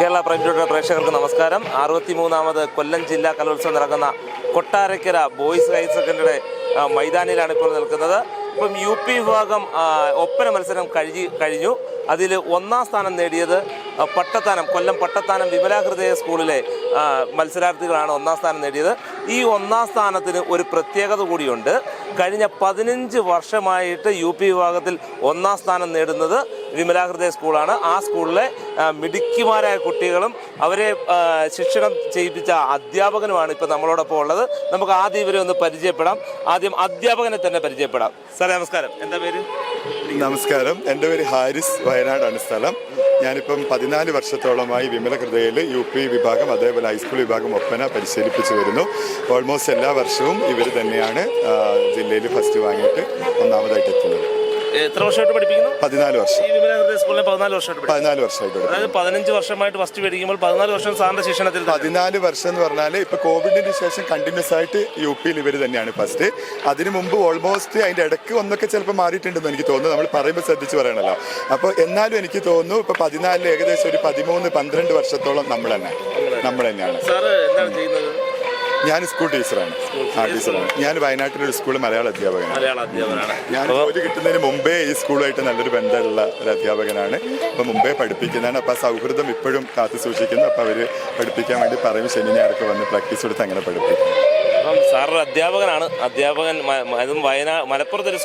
Kerala prime to പ്രേക്ഷകർക്ക് നമസ്കാരം. 63ാമത് കൊല്ലം ജില്ലാ കലോത്സവം നടക്കുന്ന കൊട്ടാരക്കര ബോയ്സ് ഹയർ സെക്കൻഡറിയുടെ മൈതാനിയിലാണ് ഇപ്പോൾ നിൽക്കുന്നത്. ഇപ്പം UP വിഭാഗം ഒപ്പന മത്സരം കഴിഞ്ഞു. അതിൽ ഒന്നാം സ്ഥാനം നേടിയത് കൊല്ലം പട്ടത്താനം വിമല ഹൃദയ സ്കൂളിലെ മത്സരാർത്ഥികളാണ് ഒന്നാം സ്ഥാനം നേടിയത്. ഈ ഒന്നാം സ്ഥാനത്തിന് ഒരു പ്രത്യേകത കൂടിയുണ്ട്. കഴിഞ്ഞ 15 വർഷമായിട്ട് UP വിഭാഗത്തിൽ ഒന്നാം സ്ഥാനം നേടുന്നത് വിമല ഹൃദയ സ്കൂളാണ്. ആ സ്കൂളിലെ മിടുക്കിമാരായ കുട്ടികളും അവരെ ശിക്ഷണം ചെയ്യിപ്പിച്ച അധ്യാപകനുമാണ് ഇപ്പോൾ നമ്മളോടൊപ്പം ഉള്ളത്. നമുക്ക് ആദ്യം ഇവരെ ഒന്ന് പരിചയപ്പെടാം. ആദ്യം അധ്യാപകനെ തന്നെ പരിചയപ്പെടാം. സാറേ നമസ്കാരം, എന്താ പേര്? നമസ്കാരം, എൻ്റെ പേര് ഹാരിസ്, വയനാടാണ് സ്ഥലം. ഞാനിപ്പം 14 വർഷത്തോളമായി വിമല ഹൃദയയിൽ UP വിഭാഗം അതേപോലെ ഹൈസ്കൂൾ വിഭാഗം ഒപ്പന പരിശീലിപ്പിച്ചു വരുന്നു. ഓൾമോസ്റ്റ് എല്ലാ വർഷവും ഇവർ തന്നെയാണ് ജില്ലയിൽ ഫസ്റ്റ് വാങ്ങിയിട്ട് ഒന്നാമതായിട്ട് എത്തുന്നത്. എത്ര വർഷമായിട്ട് പഠിപ്പിക്കുന്നു? 14 വർഷം. ഈ വിമല ഹൃദയ സ്കൂളിൽ 14 വർഷമായിട്ട് 14 വർഷമായിട്ട്. അതായത് 15 വർഷമായിട്ട് ഫസ്റ്റ് പഠിക്കുമ്പോൾ 14 വർഷം സാറിന്റെ ശിക്ഷണത്തിൽ. 14 വർഷം എന്ന് പറഞ്ഞാൽ ഇപ്പൊ കോവിഡിന് ശേഷം കണ്ടിന്യൂസ് ആയിട്ട് UPയിൽ ഇവർ തന്നെയാണ് ഫസ്റ്റ്. അതിനു മുമ്പ് ഓൾമോസ്റ്റ് അതിന്റെ ഇടയ്ക്ക് ഒന്നൊക്കെ ചിലപ്പോൾ മാറിയിട്ടുണ്ടെന്ന് എനിക്ക് തോന്നുന്നു. നമ്മൾ പറയുമ്പോൾ ശ്രദ്ധിച്ച് പറയണല്ലോ. അപ്പോൾ എന്നാലും എനിക്ക് തോന്നുന്നു ഇപ്പൊ 14 ഏകദേശം ഒരു 13-12 വർഷത്തോളം നമ്മൾ തന്നെയാണ്. സാറ് എന്താണ് ചെയ്യുന്നത്? ഞാൻ സ്കൂൾ ടീച്ചറാണ്. ഞാൻ വയനാട്ടിലൊരു സ്കൂളിൽ മലയാള അധ്യാപകനാണ്. ഞാൻ ജോലി കിട്ടുന്നതിന് മുമ്പേ ഈ സ്കൂളുമായിട്ട് നല്ലൊരു ബന്ധമുള്ള ഒരു അധ്യാപകനാണ്. അപ്പോൾ മുമ്പേ പഠിപ്പിക്കുന്നതാണ്. അപ്പോൾ ആ സൗഹൃദം ഇപ്പോഴും കാത്തു സൂക്ഷിക്കുന്നു. അപ്പോൾ അവർ പഠിപ്പിക്കാൻ വേണ്ടി പറയും ശനി ഞായറൊക്കെ വന്ന് പ്രാക്ടീസ് കൊടുത്ത് അങ്ങനെ പഠിപ്പിക്കും. അപ്പം സാറൊരു അധ്യാപകനാണ്. അതും മലപ്പുറത്തൊരു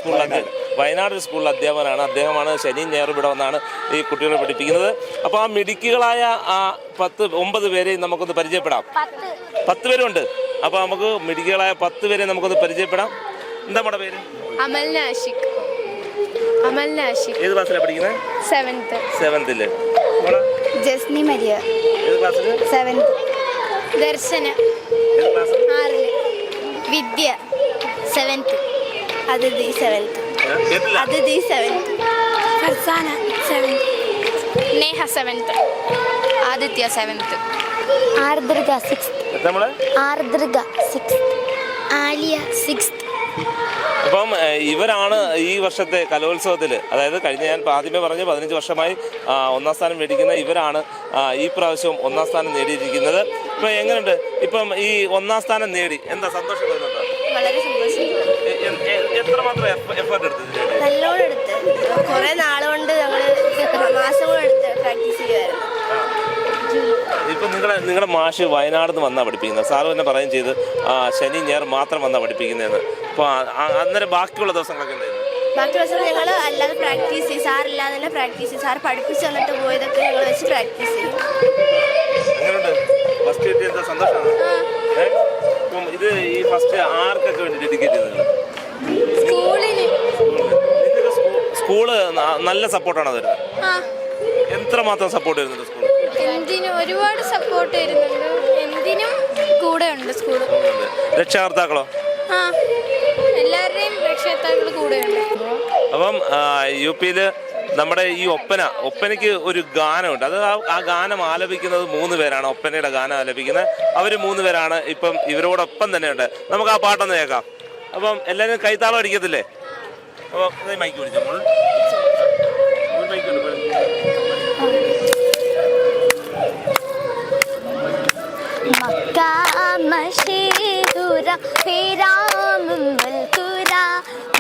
വയനാട് സ്കൂളിലെ അധ്യാപകനാണ്. അദ്ദേഹമാണ് ശനി ഞായറും ഇവിടെ വന്നാണ് ഈ കുട്ടികളെ പഠിപ്പിക്കുന്നത്. അപ്പോൾ ആ മിടുക്കികളായ ആ 9 പേരെയും നമുക്കൊന്ന് പരിചയപ്പെടാം. 10 പേരുണ്ട്. അപ്പോൾ നമുക്ക് മിടുക്കികളായ 10 പേരെ നമുക്കൊന്ന് പരിചയപ്പെടാം. എന്താ നമ്മുടെ പേര്? അമൽ നാഷിക്. ഏത് ക്ലാസ്സിലാണ് പഠിക്കുന്നത്? 7th. ജസ്നി മരിയ. ഏത് ക്ലാസ്സിൽ? 7th. ദർശന. ഏത് ക്ലാസ്? 6th. വിദ്യ 7th. അതിഥി 7th. അതിഥി 7th. Farsana 7th. Neha 7th. Aditya 7th. ആർദ്രക 6th. ആർദ്രക 6th. Alia 6th. അപ്പം ഇവരാണ് ഈ വർഷത്തെ കലോത്സവത്തിൽ, അതായത് ഞാൻ ആദ്യമേ പറഞ്ഞു 15 വർഷമായി ഒന്നാം സ്ഥാനം മേടിക്കുന്ന ഇവരാണ് ഈ പ്രാവശ്യവും ഒന്നാം സ്ഥാനം നേടിയിരിക്കുന്നത്. ഇപ്പം എങ്ങനെയുണ്ട്? ഇപ്പം ഈ ഒന്നാം സ്ഥാനം നേടി എന്താ സന്തോഷം വരുന്നുണ്ടോ? വളരെ സന്തോഷം. എത്രമാത്രം എഫേർട്ട് എടുത്തു? നല്ലോണം എടുത്ത്. കുറേ നാളുകൊണ്ട് ഞങ്ങൾ മാസങ്ങളെടുത്ത് പ്രാക്ടീസ് ചെയ്യുമായിരുന്നു. ഇപ്പം നിങ്ങളുടെ മാഷ് വയനാട് നിന്ന് വന്നാണ് പഠിപ്പിക്കുന്നത്. സാറ് തന്നെ പറയുകയും ചെയ്ത് ശനി ഞായർ മാത്രം വന്നാണ് പഠിപ്പിക്കുന്നതെന്ന്. അപ്പോൾ അന്നേരം ബാക്കിയുള്ള ദിവസങ്ങളൊക്കെ ഉണ്ടായിരുന്നു? ബാക്കി ദിവസം ഞങ്ങൾ അല്ലാതെ പ്രാക്ടീസ് ചെയ്യും. സാറില്ലാതെ തന്നെ പ്രാക്ടീസ് ചെയ്യും. സാർ പഠിപ്പിച്ച് തന്നിട്ട് പോയതൊക്കെ ഞങ്ങൾ വെച്ച് പ്രാക്ടീസ് ചെയ്യും. എങ്ങനെയുണ്ട്? ഫസ്റ്റ് കിട്ടിയ എന്താ സന്തോഷമാണ്? ഇപ്പം ഇത് ഈ ഫസ്റ്റ് ആർക്കൊക്കെ വേണ്ടി ഡെഡിക്കേറ്റ് ചെയ്തത്? സ്കൂളിന്. സ്കൂള് നല്ല സപ്പോർട്ടാണോ തരുന്നത്? എത്രമാത്രം സപ്പോർട്ട് വരുന്നുണ്ട് സ്കൂൾ? എന്തിനും ഒരുപാട് സപ്പോർട്ട് വരുന്നുണ്ട്. എന്തിനും കൂടെ ഉണ്ട് സ്കൂൾ. രക്ഷകർത്താക്കളോ? എല്ലാവരുടെയും രക്ഷകർത്താക്കൾ കൂടെ ഉണ്ട്. അപ്പം UPയിൽ നമ്മുടെ ഈ ഒപ്പനയ്ക്ക് ഒരു ഗാനമുണ്ട്. അത് ആ ഗാനം ആലപിക്കുന്നത് 3 പേരാണ്. ഒപ്പനയുടെ ഗാനം ആലപിക്കുന്നത് അവർ 3 പേരാണ്. ഇപ്പം ഇവരോടൊപ്പം തന്നെയുണ്ട്. നമുക്ക് ആ പാട്ടൊന്ന് കേൾക്കാം. അപ്പം എല്ലാവരും കൈത്താളം അടിക്കത്തില്ലേ? അപ്പോൾ മൈക്ക് പിടിച്ചു.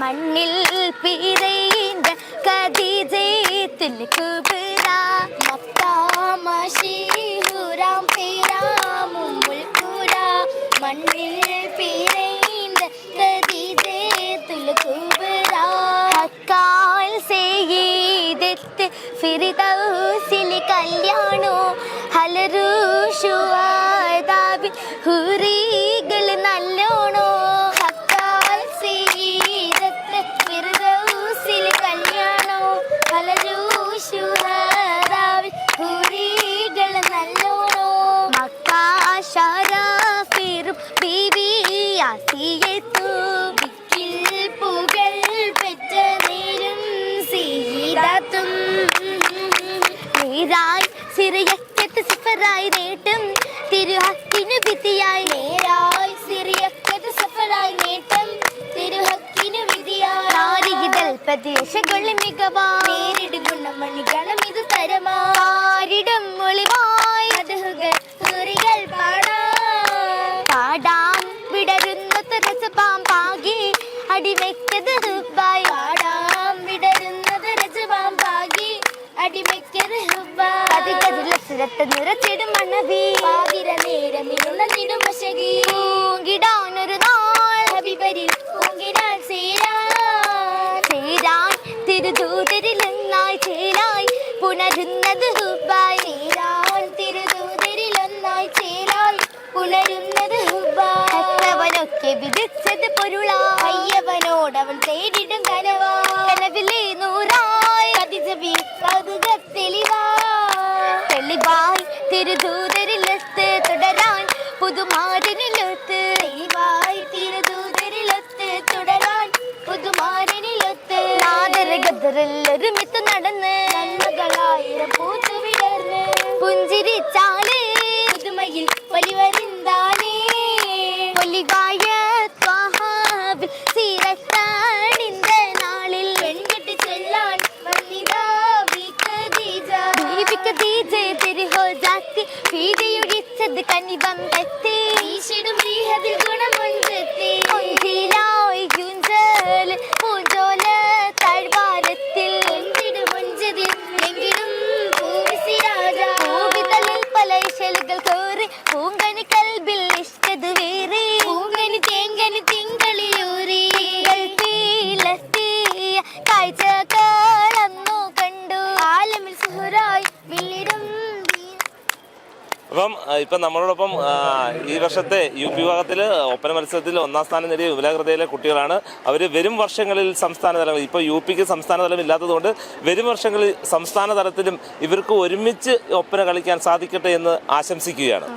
മണ്ണിൽ പിറൈന്റെ കദീജത്തുൽ കുബ്ര മക്കാമശീഹുറാം പിറാമുൽ ഖുറ മണ്ണിൽ പിറൈന്റെ കദീജത്തുൽ കുബ്ര ഹക്കാൽ സയ്യിദത്ത് ഫിർദൗസിൽ കല്യാണോ ഹലറൂഷു ആദാബി ഹുറികൾ നല്ലോണോ ഹക്കാൽ സയ്യിദത്ത് ഫിർദൗസിൽ കല്യാണോ ഹലറൂഷു ആദാബി ഹുറികൾ നല്ലോണോ മക്കാ ശറഫിറും ബീവി ആസിയത്തു ബിക്കിൽ പുകൾ പെറ്റ നേരും സീദത്തും നേരായി സിറിയക്കത്ത് സിഫറായി നേട്ടം തിരുഹക്കിനു വിധിയായി നേരായി സിറിയക്കത്ത് സിഫറായി നേട്ടം തിരുഹക്കിനു വിധിയായി നാരികിതൽ പ്രദേശങ്ങളിൽ മികവാ നേരിട് ഗുണമണികളും ഇത് തരമാരിടും ഒളിവായി മനസ്സിലത്ത് നിറച്ചിടും മണവി പാതിര നേരം നിടും വശകി പൂങ്കിടാനൊരു നാൾ ഹബിബരിൽ പൂങ്കിടാൻ ചേരാൻ തിരുദൂതരിലൊന്നായി ചേരായി പുണരുന്നത് ഹുബായി തിരുദൂതരിലൊന്നായി ചേരായി പുണരുന്നത് ഹുബായി അവനൊക്കെ വിധിച്ചത് പൊരുളാ അയ്യവനോടവൻ തേടിടും കനവാ കനവിലെ നൂറായി തെളിവായി തിരുദൂതരിലൊത്ത് തുടരാൻ പുതുമാരനിലൊത്ത് ഒരുമിത്ത് നടന്ന് നന്മകളായിരം പൂത്തു വിടർന്ന് പുഞ്ചിരിച്ചാലേ പുതുമയിൽ പൊലിവരുന്താനേ പൊലിവായ ത്വാഹാബിൽ സീറത്താണിന്ത നാളിൽ പെൺകെട്ടി ചെല്ലാൻ വന്നിതാ ഖദീജ തെരി ഹോ ജാത്തി പീതയുടിച്ചത് കനിവം തെറ്റി ഈശിടും റീഹതിൽ ഗുണമൊഞ്ചെത്തി ഒഞ്ചിലായി ഗുഞ്ചൽ പൂഞ്ചോല താഴ്വാരത്തിൽ ഒഞ്ചിടുമൊഞ്ചതിൽ എങ്കിലും പൂവിതളിൽ പല ഇശലുകൾ കോറി പൂങ്കണി കൽബിൽ ഇഷ്ടത് വേറെ പൂങ്കണി തേങ്കണി തിങ്കളിയൂറി പീലത്തിയ കാഴ്ചകളന്നു കണ്ടു ആലമിൽ സുഹറായി വില്ലിടും അപ്പം ഇപ്പം നമ്മളോടൊപ്പം ഈ വർഷത്തെ യു പി വിഭാഗത്തിൽ ഒപ്പന മത്സരത്തിൽ ഒന്നാം സ്ഥാനം നേടിയ വിപുലകൃതയിലെ കുട്ടികളാണ്. അവർ വരും വർഷങ്ങളിൽ സംസ്ഥാന തലം, ഇപ്പോൾ യു പിക്ക് സംസ്ഥാന തലം ഇല്ലാത്തതുകൊണ്ട് വരും വർഷങ്ങളിൽ സംസ്ഥാന തലത്തിലും ഇവർക്ക് ഒരുമിച്ച് ഒപ്പന കളിക്കാൻ സാധിക്കട്ടെ എന്ന് ആശംസിക്കുകയാണ്.